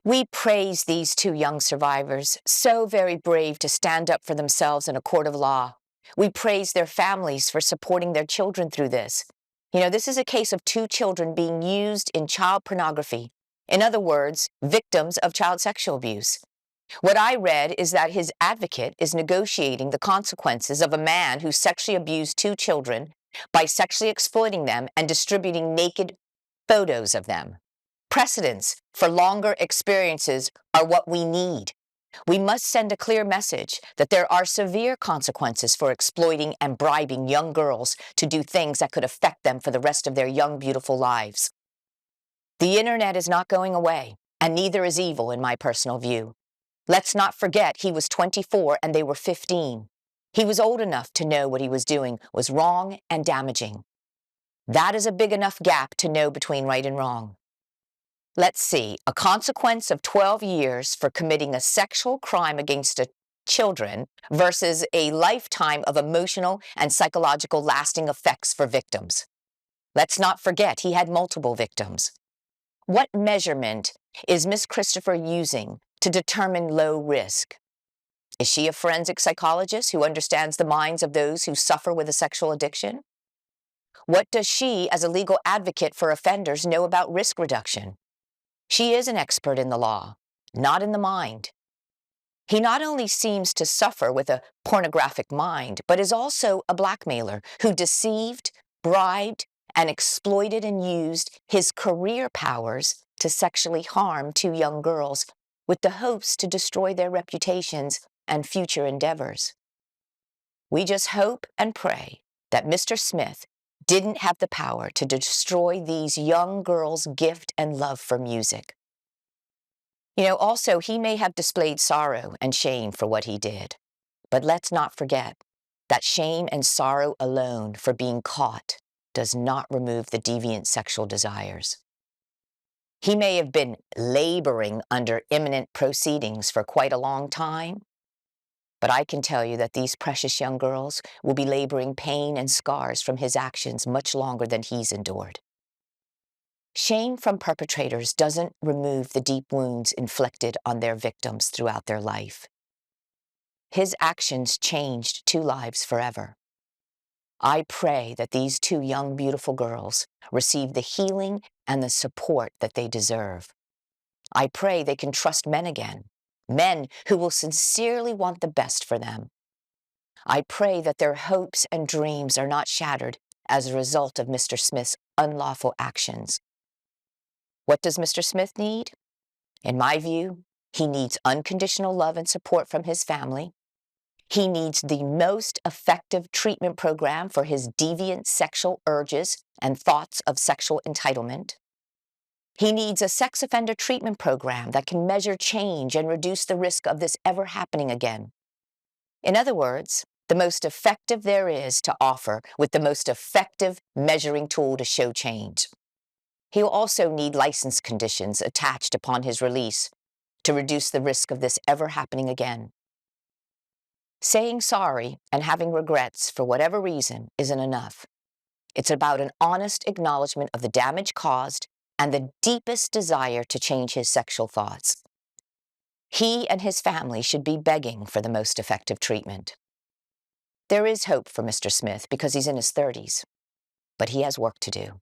We praise these two young survivors, so very brave to stand up for themselves in a court of law. We praise their families for supporting their children through this. This is a case of two children being used in child pornography. In other words, victims of child sexual abuse. What I read is that his advocate is negotiating the consequences of a man who sexually abused two children by sexually exploiting them and distributing naked photos of them. Precedents for longer experiences are what we need. We must send a clear message that there are severe consequences for exploiting and bribing young girls to do things that could affect them for the rest of their young, beautiful lives. The internet is not going away, and neither is evil, in my personal view. Let's not forget he was 24 and they were 15. He was old enough to know what he was doing was wrong and damaging. That is a big enough gap to know between right and wrong. Let's see, a consequence of 12 years for committing a sexual crime against children versus a lifetime of emotional and psychological lasting effects for victims. Let's not forget he had multiple victims. What measurement is Miss Christopher using to determine low risk? Is she a forensic psychologist who understands the minds of those who suffer with a sexual addiction? What does she, as a legal advocate for offenders, know about risk reduction? She is an expert in the law, not in the mind. He not only seems to suffer with a pornographic mind, but is also a blackmailer who deceived, bribed, and exploited and used his career powers to sexually harm two young girls with the hopes to destroy their reputations and future endeavors. We just hope and pray that Mr. Smith didn't have the power to destroy these young girls' gift and love for music. Also, he may have displayed sorrow and shame for what he did. But let's not forget that shame and sorrow alone for being caught does not remove the deviant sexual desires. He may have been laboring under imminent proceedings for quite a long time, but I can tell you that these precious young girls will be laboring pain and scars from his actions much longer than he's endured. Shame from perpetrators doesn't remove the deep wounds inflicted on their victims throughout their life. His actions changed two lives forever. I pray that these two young, beautiful girls receive the healing and the support that they deserve. I pray they can trust men again, men who will sincerely want the best for them. I pray that their hopes and dreams are not shattered as a result of Mr. Smith's unlawful actions. What does Mr. Smith need? In my view, he needs unconditional love and support from his family. He needs the most effective treatment program for his deviant sexual urges and thoughts of sexual entitlement. He needs a sex offender treatment program that can measure change and reduce the risk of this ever happening again. In other words, the most effective there is to offer with the most effective measuring tool to show change. He'll also need license conditions attached upon his release to reduce the risk of this ever happening again. Saying sorry and having regrets for whatever reason isn't enough. It's about an honest acknowledgement of the damage caused and the deepest desire to change his sexual thoughts. He and his family should be begging for the most effective treatment. There is hope for Mr. Smith because he's in his 30s, but he has work to do.